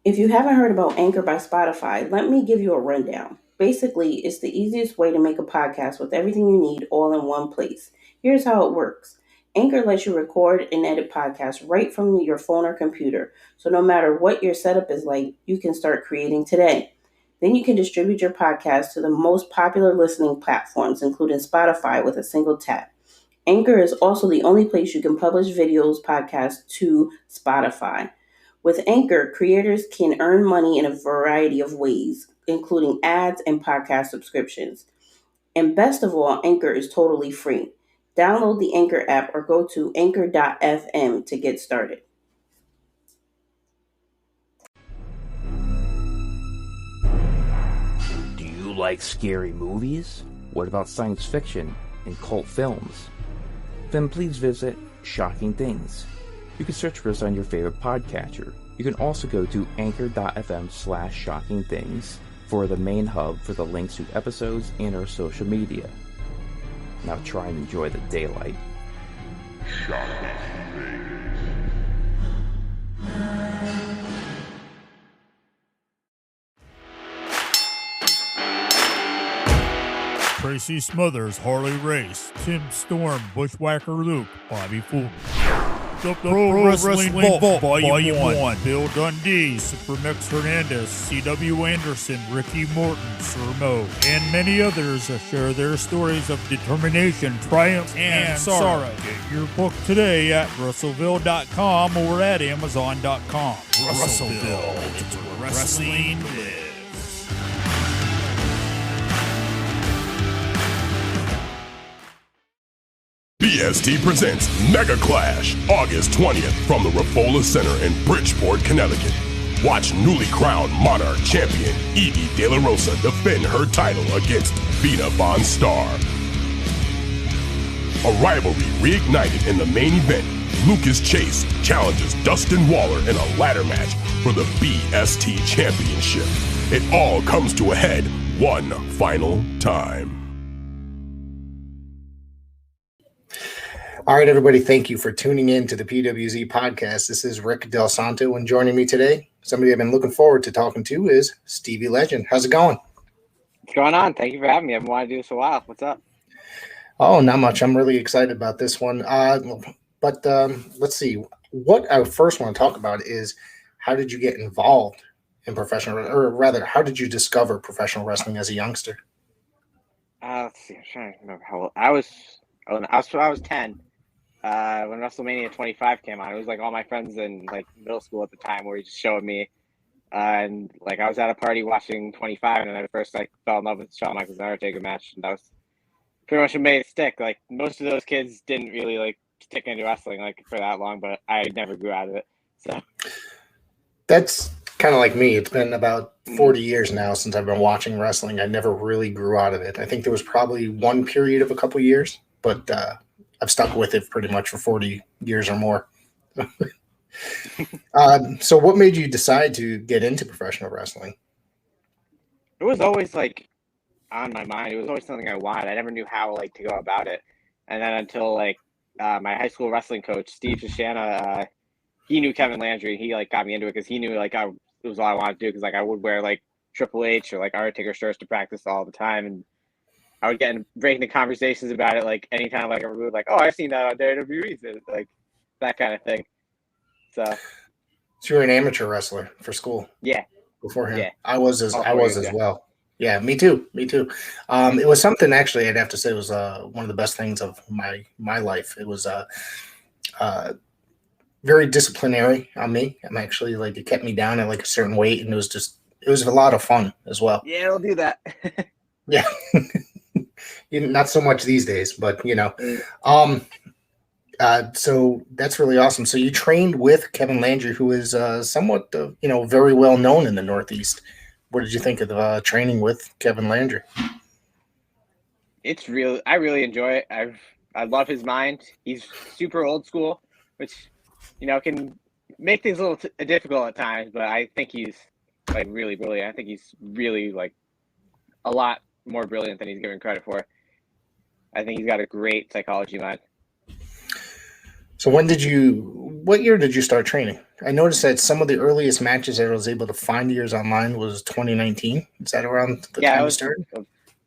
If you haven't heard about Anchor by Spotify, let me give you a rundown. Basically, it's the easiest way to make a podcast with everything you need all in one place. Here's how it works. Anchor lets you record and edit podcasts right from your phone or computer. So no matter what your setup is like, you can start creating today. Then you can distribute your podcast to the most popular listening platforms, including Spotify, with a single tap. Anchor is also the only place you can publish videos, podcasts to Spotify. With Anchor, creators can earn money in a variety of ways, including ads and podcast subscriptions. And best of all, Anchor is totally free. Download the Anchor app or go to anchor.fm to get started. Do you like scary movies? What about science fiction and cult films? Then please visit Shocking Things. You can search for us on your favorite podcatcher. You can also go to anchor.fm/shockingthings for the main hub for the links to episodes and our social media. Now try and enjoy the daylight. Shocking Things. Tracy Smothers, Harley Race, Tim Storm, Bushwhacker Luke, Bobby Fulton. The Pro Wrestling Vault, Volume 1. Bill Dundee, Supermex Hernandez, C.W. Anderson, Ricky Morton, Sir Mo, and many others share their stories of determination, triumph, and sorrow. Get your book today at Russellville.com or at Amazon.com. Russellville, it's where wrestling lives. BST presents Mega Clash, August 20th from the Raffola Center in Bridgeport, Connecticut. Watch newly crowned Monarch champion Evie De La Rosa defend her title against Vina Von Star. A rivalry reignited in the main event. Lucas Chase challenges Dustin Waller in a ladder match for the BST Championship. It all comes to a head one final time. All right, everybody, thank you for tuning in to the PWZ podcast. This is Rick Del Santo, and joining me today, somebody I've been looking forward to talking to is Stevie Legend. How's it going? What's going on? Thank you for having me. I've been wanting to do this a while. What's up? Oh, not much. I'm really excited about this one. But let's see. What I first want to talk about is how did you get involved in professional, or rather, how did you discover professional wrestling as a youngster? Let's see. I'm trying to remember how old I was. I was 10. When WrestleMania 25 came on, it was like all my friends in like middle school at the time were just showing me, and like I was at a party watching 25, and then I first like fell in love with Shawn Michaels and Undertaker match, and that was pretty much what made it stick. Like most of those kids didn't really like stick into wrestling like for that long, but I never grew out of it. So that's kind of like me. It's been about 40 years now since I've been watching wrestling. I never really grew out of it. I think there was probably one period of a couple years, but I've stuck with it pretty much for 40 years or more. So what made you decide to get into professional wrestling? it was always like on my mind. It was always something I wanted. I never knew how like to go about it, and then until like my high school wrestling coach Steve Shoshana, he knew Kevin Landry. He like got me into it because he knew like it was all I wanted to do. Because like I would wear like Triple H or like Undertaker shirts to practice all the time, and I would get break into conversations about it like anytime like I would like, oh, I've seen that on WWE, like that kind of thing. So you were an amateur wrestler for school. Yeah. Beforehand. Yeah. I was as well. Yeah, me too. It was something actually I'd have to say was one of the best things of my life. It was very disciplinary on me. I'm actually like it kept me down at like a certain weight, and it was a lot of fun as well. Yeah, I'll do that. Yeah. Not so much these days, but so that's really awesome. So you trained with Kevin Landry, who is somewhat, very well known in the Northeast. What did you think of the training with Kevin Landry? I really enjoy it. I love his mind. He's super old school, which, can make things a little difficult at times, but I think he's like really brilliant. I think he's really like a lot more brilliant than he's given credit for. I think he's got a great psychology mind. So when did you what year did you start training? I noticed that some of the earliest matches that I was able to find yours online was 2019. Is that around the time you started?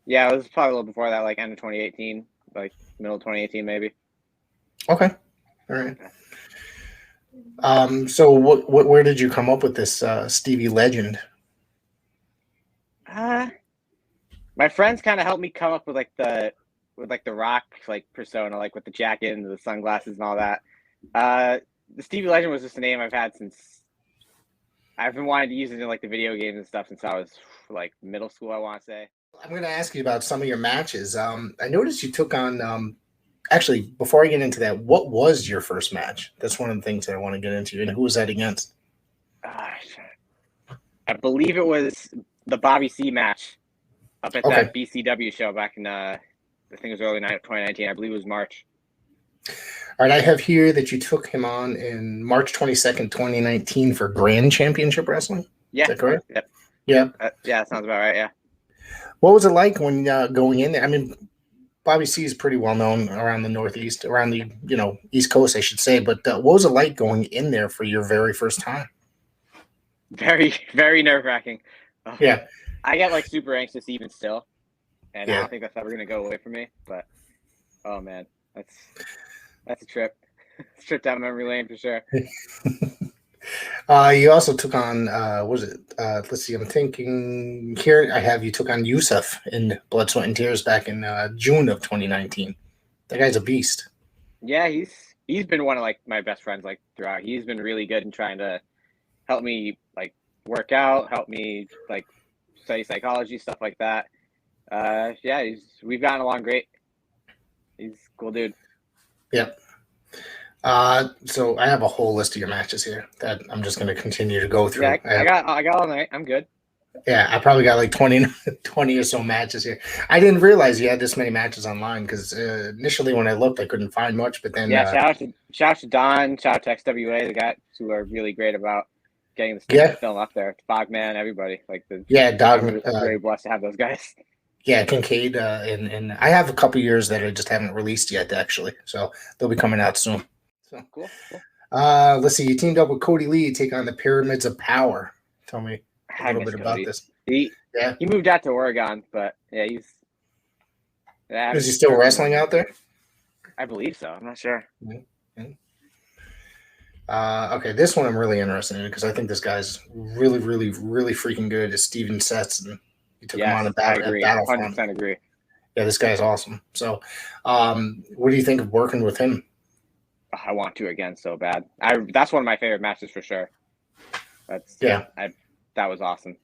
Yeah, it was probably a little before that, like end of 2018, like middle of 2018 maybe. Okay. All right. So where did you come up with this Stevie Legend? My friends kind of helped me come up with the rock like persona, like with the jacket and the sunglasses and all that. The Stevie Legend was just a name I've had since I've been wanting to use it in like the video games and stuff since I was like middle school, I want to say. I'm going to ask you about some of your matches. I noticed you took on actually, before I get into that, what was your first match? That's one of the things that I want to get into. And who was that against? I believe it was the Bobby C match up at that BCW show back in, I think it was early 2019. I believe it was March. All right, I have here that you took him on in March 22nd, 2019 for Grand Championship Wrestling. Yeah. Is that correct? Yep. Yeah. Yeah, that sounds about right, yeah. What was it like when going in there? I mean, Bobby C is pretty well known around the Northeast, around the East Coast, I should say. But what was it like going in there for your very first time? Very, very nerve-wracking. Yeah, I get like super anxious even still, and I don't think that's ever gonna go away from me. But oh man, that's a trip. It's a trip down memory lane for sure. You also took on what was it? Let's see, I'm thinking here. I have you took on Yusuf in Blood, Sweat, and Tears back in June of 2019. That guy's a beast. Yeah, he's been one of like my best friends like throughout. He's been really good in trying to help me like work out, help me like study psychology, stuff like that. Yeah, we've gotten along great. He's a cool dude. Yep. So I have a whole list of your matches here that I'm just going to continue to go through. Yeah, I got all night. I'm good. Yeah, I probably got like 20 or so matches here. I didn't realize you had this many matches online because initially when I looked, I couldn't find much. But then shout out to Don, shout out to XWA, the guys who are really great about getting the film up there. Bogman, everybody Dogman. Very blessed to have those guys. Yeah, Kincaid, and I have a couple years that I just haven't released yet, actually. So they'll be coming out soon. So cool. Let's see. You teamed up with Cody Lee to take on the Pyramids of Power. Tell me a little bit about this. He moved out to Oregon, but yeah, is he still wrestling out there? I believe so. I'm not sure. Mm-hmm. Okay, this one I'm really interested in because I think this guy's really, really, really freaking good. Is Steven Setson. You took him on at Battlefront. 100% agree. Yeah, this guy's awesome. So, what do you think of working with him? I want to again so bad. That's one of my favorite matches for sure. That was awesome.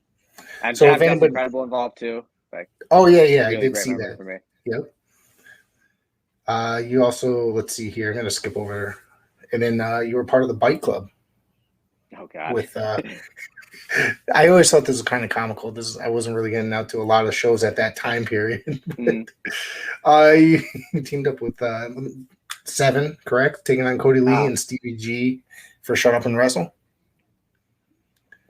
And so if anybody Incredible involved too. Like, really I did see that. For me. Yep. You also, let's see here. I'm gonna skip over, and then you were part of the Bike Club. Oh God. With I always thought this was kind of comical. I wasn't really getting out to a lot of shows at that time period. You teamed up with Seven, correct? Taking on Cody Lee and Stevie G for Shut Up and Wrestle.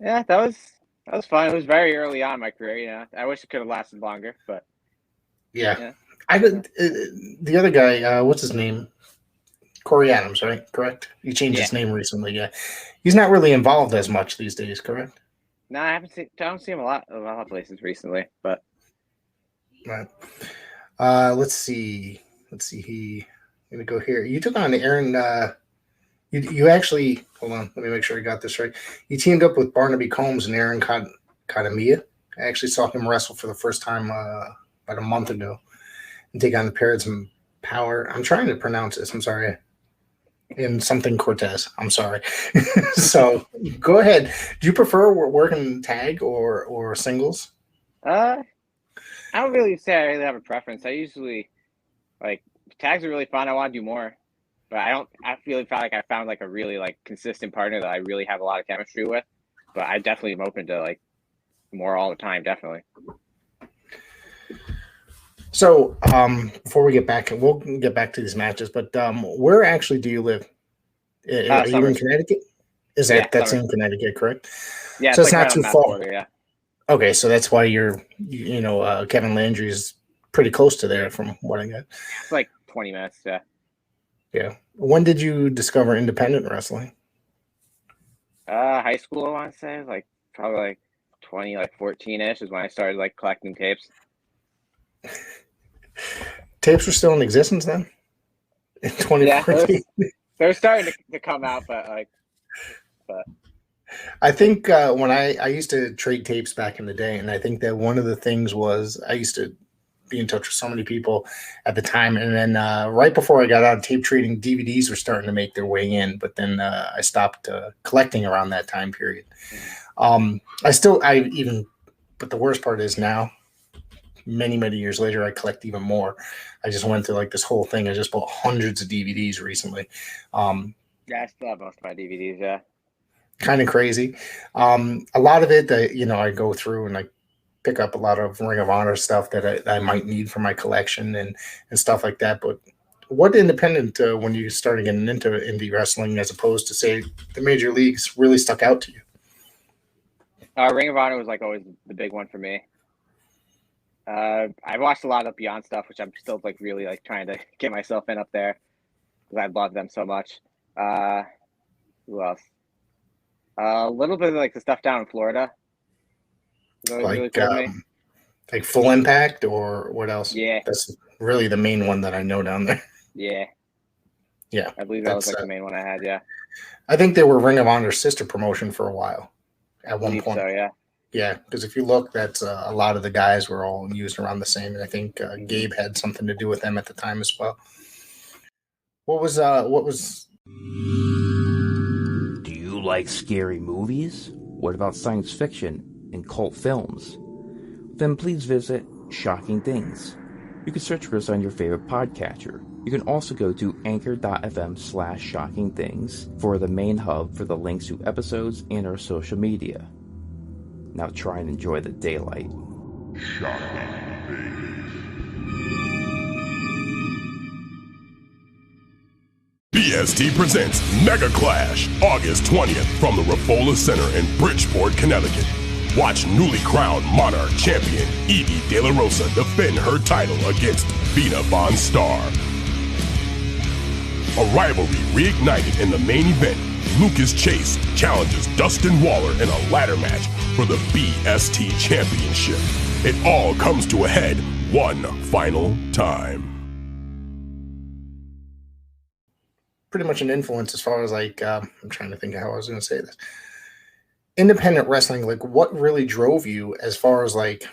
Yeah, that was fun. It was very early on in my career. Yeah, I wish it could have lasted longer, but yeah. I did. The other guy, what's his name? Corey Adams, right? Correct. He changed his name recently. Yeah, he's not really involved as much these days. Correct. No, I don't see him a lot of places recently, but right. Let's see. I'm gonna go here. You took on Aaron. You actually hold on. Let me make sure I got this right. You teamed up with Barnaby Combs and Aaron Kadamiya. I actually saw him wrestle for the first time about a month ago and take on the Pyramids of Power. I'm trying to pronounce this. I'm sorry. In something Cortez. I'm sorry. So go ahead. Do you prefer working tag or singles? I don't really say I really have a preference. I usually like tags are really fun. I want to do more, but I feel like I found like a really like consistent partner that I really have a lot of chemistry with. But I definitely am open to like more all the time. Definitely. So, before we get back, we'll get back to these matches, but where actually do you live? Are you in Connecticut? That's in Connecticut, correct? Yeah, so it's not too far. Border, yeah. Okay, so that's why Kevin Landry is pretty close to there from what I got. It's like 20 minutes, yeah. Yeah. When did you discover independent wrestling? High school, I want to say, like probably like 14-ish is when I started like collecting tapes. Tapes were still in existence then in Yeah, 2014. they're starting to come out, but I think when I used to trade tapes back in the day, and I think that one of the things was I used to be in touch with so many people at the time, and then right before I got out of tape trading, DVDs were starting to make their way in, but then I stopped collecting around that time period. But the worst part is now, many years later, I collect even more. I just went through like this whole thing. I just bought hundreds of DVDs recently. yeah, I still have most of my DVDs. Yeah. Kind of crazy. A lot of it, I go through and I pick up a lot of Ring of Honor stuff that I might need for my collection and stuff like that. But what independent, when you started getting into indie wrestling, as opposed to say the major leagues, really stuck out to you? Ring of Honor was like always the big one for me. I watched a lot of Beyond stuff, which I'm still like really like trying to get myself in up there because I love them so much. Who else? A little bit of like the stuff down in Florida. Really Like cool to me. like Full Impact or what else? Yeah. That's really the main one that I know down there. Yeah. Yeah. I believe that was like the main one I had. Yeah. I think they were Ring of Honor's sister promotion for a while at one point. So, yeah. Yeah, because if you look, that's a lot of the guys were all used around the same, and I think Gabe had something to do with them at the time as well. What was? Do you like scary movies? What about science fiction and cult films? Then please visit Shocking Things. You can search for us on your favorite podcatcher. You can also go to anchor.fm/shockingthings for the main hub for the links to episodes and our social media. Now try and enjoy the daylight. BST presents Mega Clash, August 20th from the Raffola Center in Bridgeport, Connecticut. Watch newly crowned Monarch champion Evie De La Rosa defend her title against Vina Von Star. A rivalry reignited in the main event. Lucas Chase challenges Dustin Waller in a ladder match for the BST Championship. It all comes to a head one final time. Pretty much an influence as far as like, I'm trying to think of how I was going to say this. Independent wrestling, like what really drove you as far as like,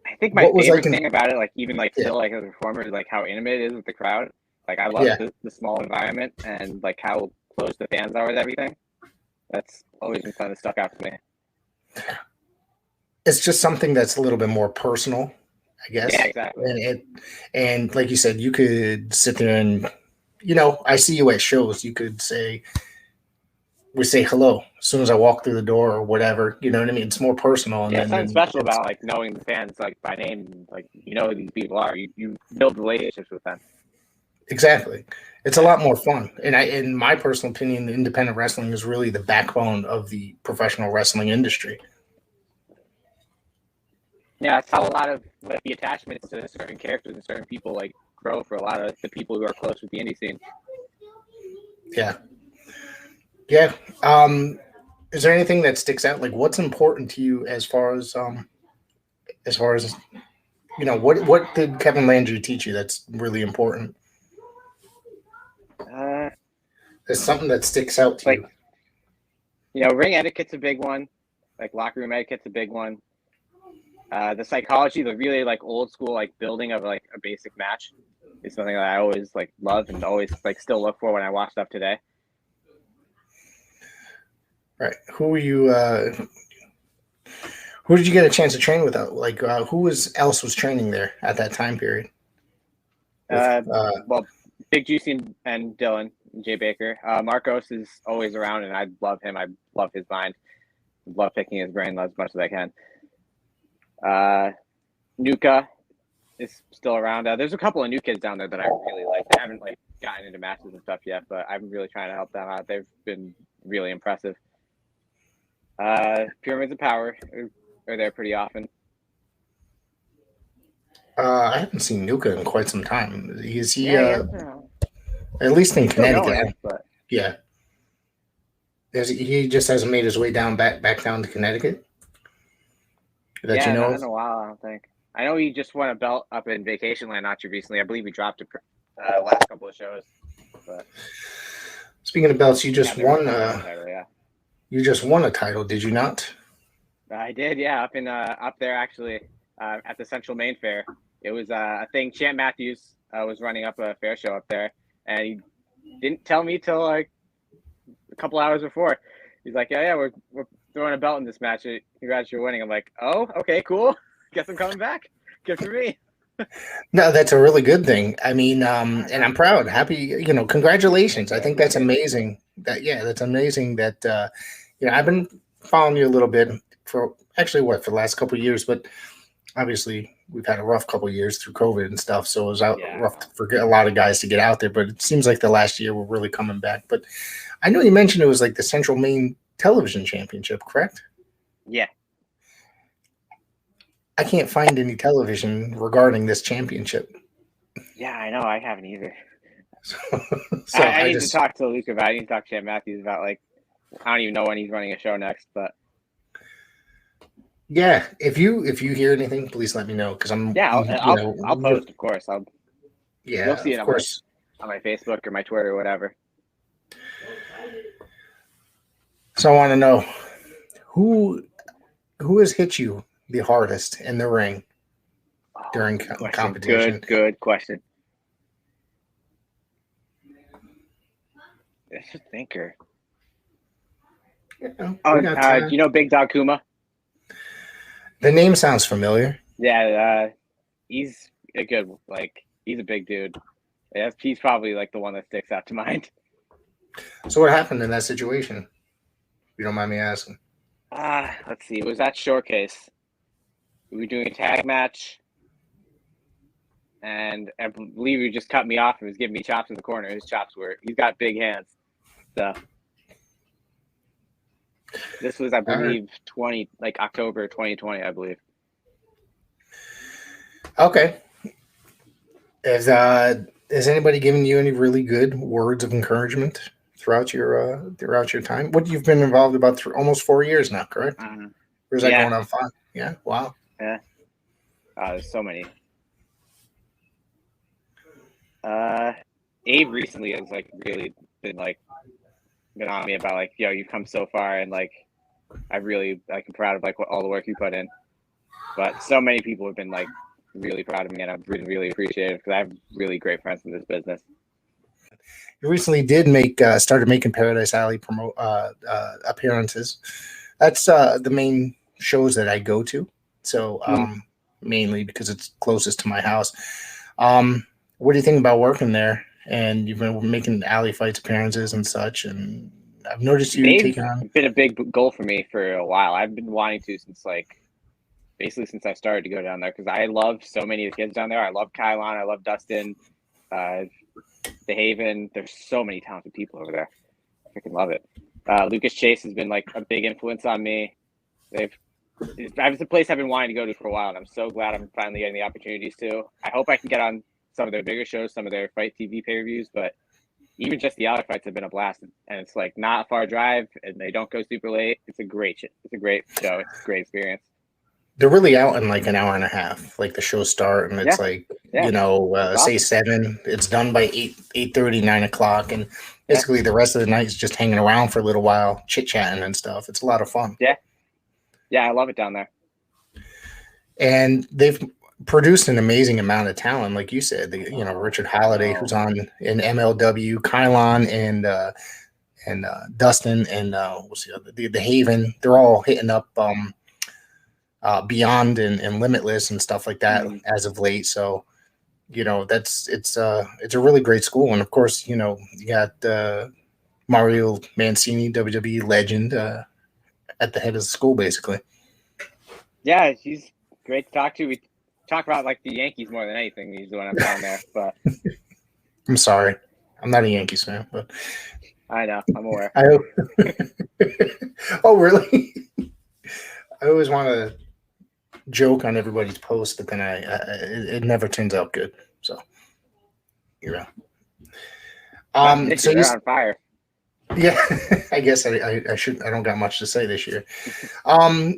I think my favorite thing about it, like even like still like as a performer, is like how intimate it is with the crowd. Like I love the small environment and like how close the fans are with everything. That's always been kind of stuck out to me. It's just something that's a little bit more personal, I guess. Yeah, exactly. And like you said, you could sit there and, I see you at shows. You could say hello as soon as I walk through the door or whatever. You know what I mean? It's more personal. And yeah, something special about like knowing the fans like by name, like you know who these people are. You build relationships with them. Exactly. It's a lot more fun. And in my personal opinion, independent wrestling is really the backbone of the professional wrestling industry. Yeah, it's how a lot of like the attachments to certain characters and certain people like grow for a lot of the people who are close with the indie scene. Yeah. Yeah. Is there anything that sticks out? Like what's important to you as far as what did Kevin Landry teach you that's really important? There's something that sticks out to you. Ring etiquette's a big one. Like locker room etiquette's a big one. The psychology, the really like old school like building of like a basic match is something that I always like love and always like still look for when I watch stuff today. Right. Who did you get a chance to train with? Like who else was training there at that time period? Well, Big Juicy and Dylan and Jay Baker. Marcos is always around, and I love him. I love his mind. I love picking his brain as much as I can. Nuka is still around. There's a couple of new kids down there that I really like. I haven't like gotten into matches and stuff yet, but I'm really trying to help them out. They've been really impressive. Pyramids of Power are there pretty often. I haven't seen Nuka in quite some time. Is he Yeah, he has. at least in He's still Connecticut? going, but Yeah. He just hasn't made his way back down to Connecticcut that you yeah, know not of? in a while. I don't think. I know he just won a belt up in Vacation Land not too recently. I believe he dropped it last couple of shows. But Speaking of belts, you yeah, just the North won. Carolina title. Yeah, You just won a title, did you not? I did. Yeah, up there actually at the Central Maine Fair. It was a thing. Champ Matthews was running up a fair show up there, and he didn't tell me till like a couple hours before. He's like, "Yeah, we're throwing a belt in this match. Congrats, you're winning." I'm like, "Oh, okay, cool. Guess I'm coming back. Good for me." No, that's a really good thing. I mean, and I'm proud, happy. Congratulations. I think that's amazing. That's amazing. That I've been following you a little bit for actually for the last couple of years, but obviously we've had a rough couple of years through COVID and stuff, so it was rough for a lot of guys to get out there. But it seems like the last year we're really coming back. But I know you mentioned it was like the Central Maine Television Championship, correct? Yeah. I can't find any television regarding this championship. Yeah, I know. I haven't either. So I need to talk to Luke about it. I need to talk to Champ Matthews about, like, I don't even know when he's running a show next, but yeah, if you hear anything, please let me know because I'll post, of course. You'll see it of course on my Facebook or my Twitter or whatever. So I want to know who has hit you the hardest in the ring during competition. Good question. That's a thinker. Do you know Big Dog Kuma? The name sounds familiar. Yeah, he's a good, he's a big dude. Yeah, he's probably like the one that sticks out to mind. So what happened in that situation? If you don't mind me asking. Let's see. It was that showcase. We were doing a tag match, and I believe he just cut me off and was giving me chops in the corner. He's got big hands. So this was, I believe, October 2020, I believe. Okay. Has anybody given you any really good words of encouragement throughout your time? What you've been involved about almost 4 years now, correct? Or is that going on 5? Yeah. Wow. Yeah. There's so many. Abe recently has really been on me about you've come so far, and I really I'm proud of all the work you put in. But so many people have been really proud of me, and I'm really, really appreciative because I have really great friends in this business. You recently did started making Paradise Alley appearances. That's the main shows that I go to. So mainly because it's closest to my house. What do you think about working there? And you've been making alley fights appearances and such, and I've noticed you taking on. It's been a big goal for me for a while. I've been wanting to since basically since I started to go down there because I love so many of the kids down there. I love Kylon, I love Dustin, the Haven. There's so many talented people over there. I freaking love it. Lucas Chase has been a big influence on me. It's a place I've been wanting to go to for a while, and I'm so glad I'm finally getting the opportunities to. I hope I can get on some of their bigger shows, some of their Fight TV pay-per-views, but even just the alley fights have been a blast, and it's not a far drive, and they don't go super late. It's a great show. It's a great experience. They're really out in an hour and a half. The show start, and it's say 7. It's done by 8:30, 9 o'clock, and basically the rest of the night is just hanging around for a little while, chit chatting and stuff. It's a lot of fun. Yeah, I love it down there. And they've produced an amazing amount of talent, like you said. Richard Halliday, who's on in MLW, Kylon, and Dustin, and what's the other? The Haven. They're all hitting up Beyond and Limitless and stuff like that as of late. So it's a really great school, and of course you got Mario Mancini, WWE legend, at the head of the school, basically. Yeah, he's great to talk to. We talk about the Yankees more than anything usually when I'm down there. But I'm sorry, I'm not a Yankees fan, but I know, I'm aware. Oh, really? I always want to joke on everybody's post, but then it never turns out good. So, you know. This So year, they're on fire. yeah, I guess I should. I don't got much to say this year.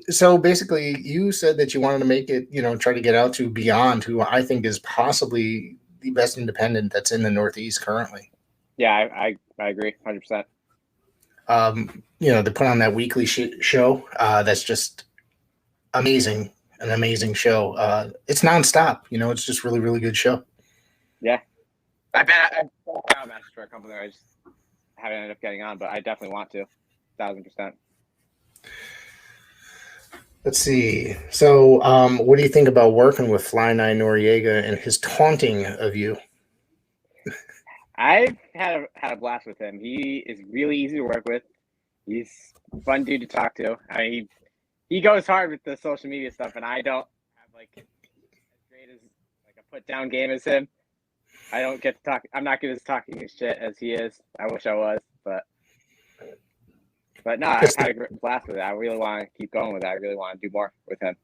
So basically, you said that you wanted to make it, try to get out to Beyond, who I think is possibly the best independent that's in the Northeast currently. Yeah, I agree, 100%. They put on that weekly show. That's just amazing, an amazing show. It's nonstop. It's just really, really good show. Yeah, I've been on matches for a couple there. I just haven't ended up getting on, but I definitely want to, 1,000%. Let's see. So, what do you think about working with Fly Nine Noriega and his taunting of you? I've had a blast with him. He is really easy to work with. He's a fun dude to talk to. I mean, he goes hard with the social media stuff, and I don't have like as great as like a put down game as him. I don't get to talk. I'm not good at talking as shit as he is. I wish I was, but no, I've had a great blast with it. I really want to keep going with it. I really want to do more with him.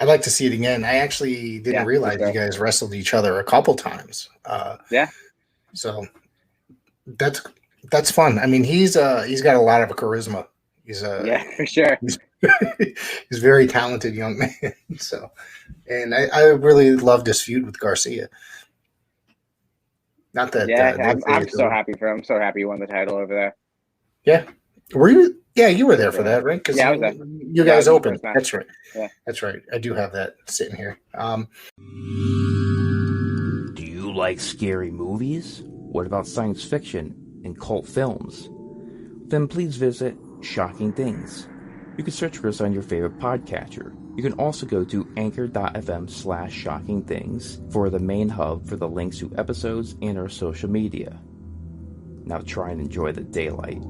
I'd like to see it again. I actually didn't realize you guys wrestled each other a couple times. Yeah. So that's fun. I mean, he's got a lot of charisma. Yeah, for sure. He's a very talented young man. So, and I really loved his feud with Garcia. Not that. Yeah, I'm so happy for him. I'm so happy he won the title over there. Yeah. Were you? Yeah, you were there for that, right? Because I was there. You guys opened. That's right. Yeah, that's right. I do have that sitting here. Do you like scary movies? What about science fiction and cult films? Then please visit Shocking Things. You can search for us on your favorite podcatcher. You can also go to anchor.fm/shockingthings for the main hub for the links to episodes and our social media. Now try and enjoy the daylight.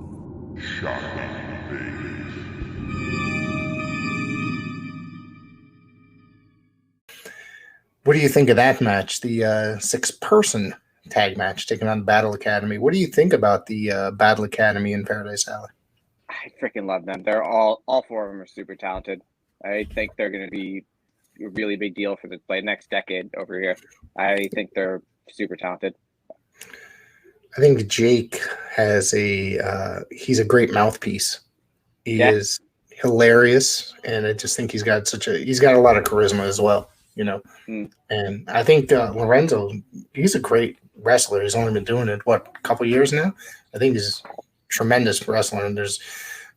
Shocking Things. What do you think of that match? The 6-person tag match taking on Battle Academy. What do you think about the Battle Academy in Paradise Alley? I freaking love them. They're all 4 of them are super talented. I think they're going to be a really big deal for the next decade over here. I think they're super talented. I think Jake has he's a great mouthpiece. He is hilarious, and I just think he's got a lot of charisma as well, And I think Lorenzo, he's a great wrestler. He's only been doing it a couple years now. I think he's a tremendous wrestler, and there's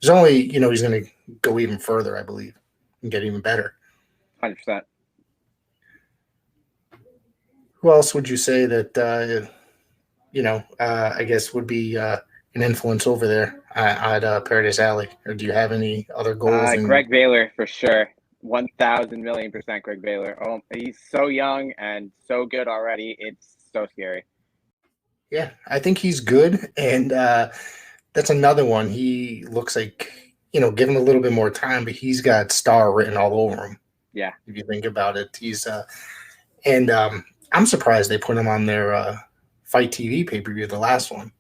only he's going to go even further, I believe, and get even better. 100%. Who else would you say that I guess would be an influence over there at Paradise Alley? Or do you have any other goals? Greg Baylor, for sure. 1,000,000,000% Greg Baylor. Oh, he's so young and so good already. It's so scary. Yeah, I think he's good. And that's another one. He looks like, give him a little bit more time, but he's got star written all over him. Yeah. If you think about it, he's I'm surprised they put him on their Fight TV pay-per-view, the last one.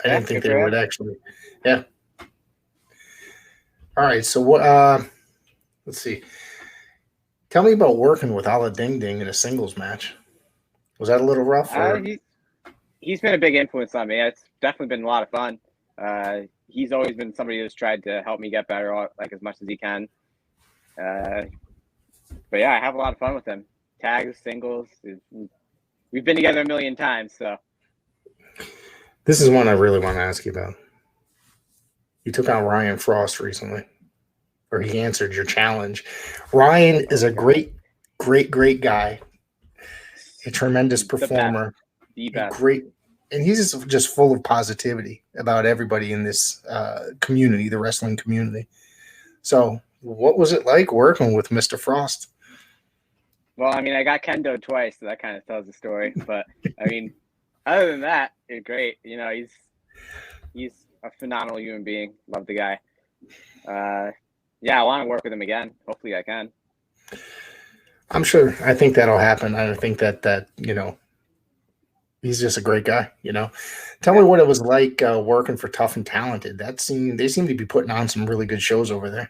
I didn't think they would actually. Yeah. All right. So what? Let's see. Tell me about working with Ala Ding Ding in a singles match. Was that a little rough? He's been a big influence on me. It's definitely been a lot of fun. He's always been somebody who's tried to help me get better, like as much as he can. But yeah, I have a lot of fun with him. Tags, singles. We've been together a million times, so. This is one I really want to ask you about. You took on Ryan Frost recently, or he answered your challenge. Ryan is a great guy, a tremendous performer, the best. Great, and he's just full of positivity about everybody in this community, the wrestling community. So, what was it like working with Mr. Frost? Well, I mean, I got kendoed twice, so that kind of tells the story. But I mean, other than that, it's great. He's a phenomenal human being. Love the guy. Yeah, I want to work with him again. Hopefully, I can. I'm sure. I think that'll happen. I think that he's just a great guy. Tell me what it was like working for Tough and Talented. They seem to be putting on some really good shows over there.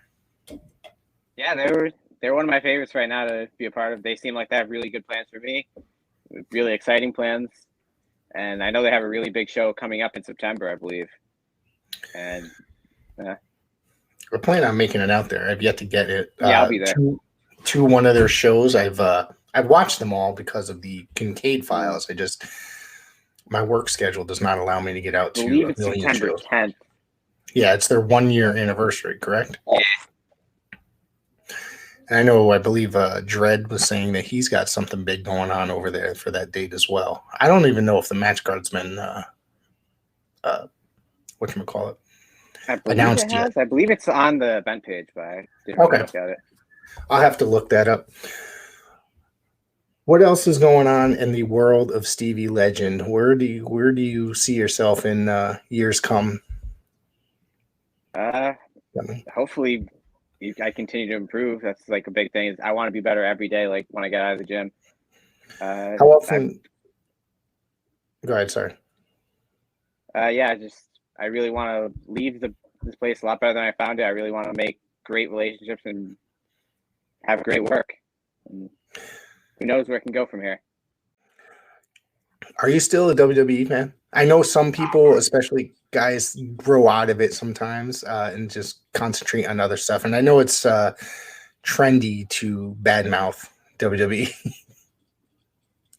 Yeah, they were they're one of my favorites right now to be a part of. They seem like they have really good plans for me, really exciting plans, and I know they have a really big show coming up in September, I believe. And we're planning on making it out there. I've yet to get it. Yeah, I'll be there. To one of their shows. I've watched them all because of the Kincaid files. My work schedule does not allow me to get out to I believe it's a million September shows. 10th. Yeah, it's their 1 year anniversary, correct? Yeah. And I believe Dredd was saying that he's got something big going on over there for that date as well. I don't even know if the match card's been whatchamacallit, announced yet. I believe it's on the event page, but I didn't really look at it. I'll have to look that up. What else is going on in the world of Stevie Legend? Where do you see yourself in years come? Hopefully I continue to improve. That's like a big thing. Is I want to be better every day, like when I get out of the gym. How often? Go ahead, sorry. I really want to leave this place a lot better than I found it. I really want to make great relationships and have great work. And who knows where it can go from here? Are you still a WWE fan? I know some people, especially guys, grow out of it sometimes and just concentrate on other stuff. And I know it's trendy to badmouth WWE.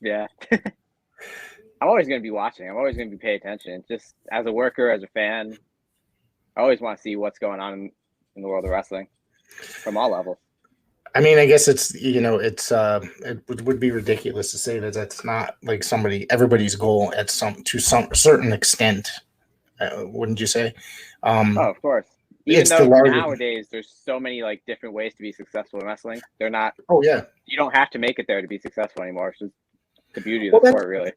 Yeah. I'm always going to be watching. I'm always going to be paying attention. Just as a worker, as a fan, I always want to see what's going on in the world of wrestling from all levels. I mean, I guess it's it would be ridiculous to say that that's not like everybody's goal at some certain extent, wouldn't you say? Of course. Even though nowadays there's so many like different ways to be successful in wrestling, they're not. Oh yeah. You don't have to make it there to be successful anymore. It's just the beauty of the sport, really.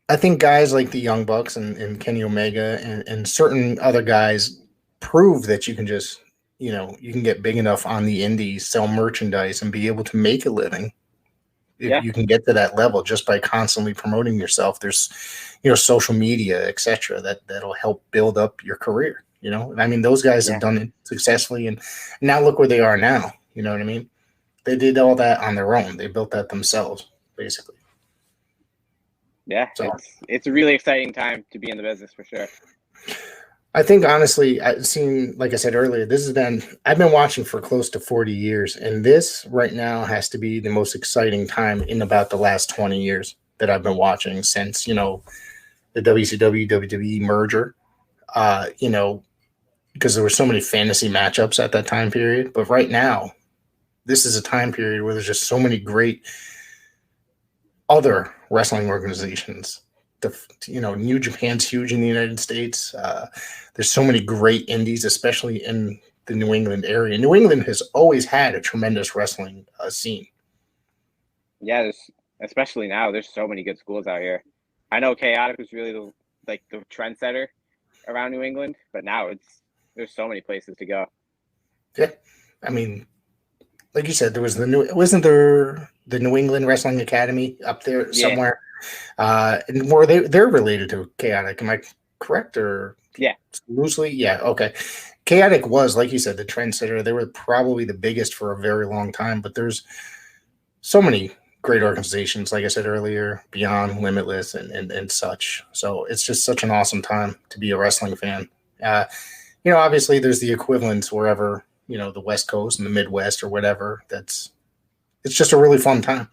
I think guys like the Young Bucks and Kenny Omega and certain other guys prove that you can just, you can get big enough on the indies, sell merchandise, and be able to make a living. If you can get to that level just by constantly promoting yourself. There's, social media, etc. That'll help build up your career. I mean, those guys have done it successfully, and now look where they are now. You know what I mean? They did all that on their own. They built that themselves, basically. Yeah, so it's a really exciting time to be in the business for sure. I think honestly, I've seen, like I said earlier, I've been watching for close to 40 years, and this right now has to be the most exciting time in about the last 20 years that I've been watching since, the WCW WWE merger, because there were so many fantasy matchups at that time period. But right now, this is a time period where there's just so many great other wrestling organizations. New Japan's huge in the United States. There's so many great indies, especially in the New England area. New England has always had a tremendous wrestling scene. Yeah, especially now. There's so many good schools out here. I know Chaotic was really the trendsetter around New England, but now there's so many places to go. Yeah, I mean, like you said, wasn't there the New England Wrestling Academy up there somewhere? And they're related to Chaotic. Am I correct or loosely? Yeah. Okay. Chaotic was, like you said, the trendsetter. They were probably the biggest for a very long time, but there's so many great organizations, like I said earlier, Beyond, Limitless, and such. So it's just such an awesome time to be a wrestling fan. Obviously there's the equivalents wherever, the West Coast and the Midwest or whatever. It's just a really fun time.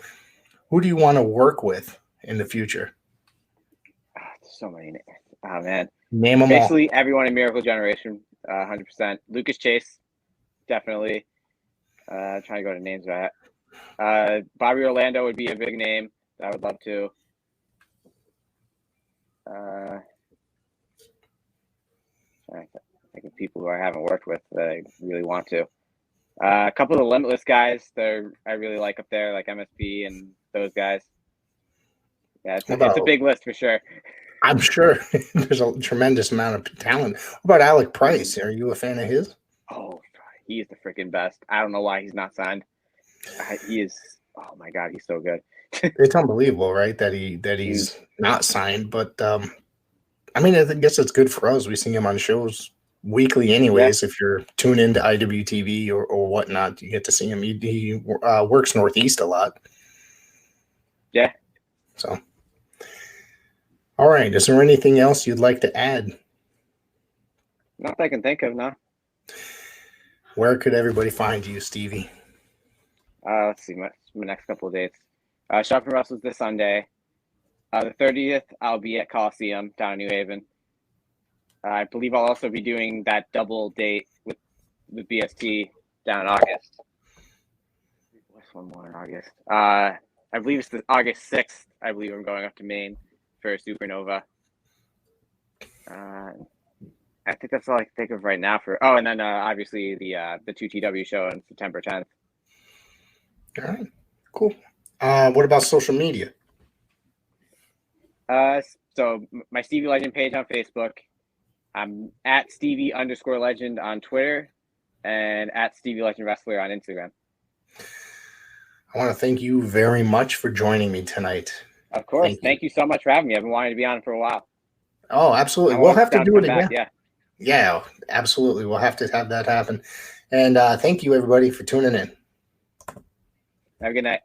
Who do you want to work with in the future? So many. Oh, man. Name them Basically, all. Everyone in Miracle Generation, 100%. Lucas Chase, definitely. Trying to go to names right. Bobby Orlando would be a big name. I would love to. I think of people who I haven't worked with that I really want to. A couple of the Limitless guys that I really like up there, like MSP and those guys. Yeah, it's a big list for sure. I'm sure there's a tremendous amount of talent. What about Alec Price? Are you a fan of his? Oh, he is the freaking best. I don't know why he's not signed. He is. Oh my God, he's so good. It's unbelievable, right? That he's not signed. But I mean, I guess it's good for us. We see him on shows weekly anyways. If you're tuned into IWTV or whatnot, you get to see him. He works Northeast a lot. Yeah. So, all right. Is there anything else you'd like to add? Not that I can think of, no. Where could everybody find you, Stevie? Let's see, my next couple of dates. Sharpen Wrestles this Sunday. The 30th, I'll be at Coliseum down in New Haven. I believe I'll also be doing that double date with BST down in August. What's one more in August? I believe it's August 6th. I believe I'm going up to Maine for Supernova. I think that's all I can think of right now for. Oh, and then obviously the 2TW show on September 10th. All right, cool. What about social media? So my Stevie Legend page on Facebook. I'm at Stevie_Legend on Twitter and at Stevie Legend Wrestler on Instagram. I want to thank you very much for joining me tonight. Of course. Thank you so much for having me. I've been wanting to be on for a while. Oh, absolutely. We'll have to do it again. Yeah. Yeah, absolutely. We'll have to have that happen. And thank you, everybody, for tuning in. Have a good night.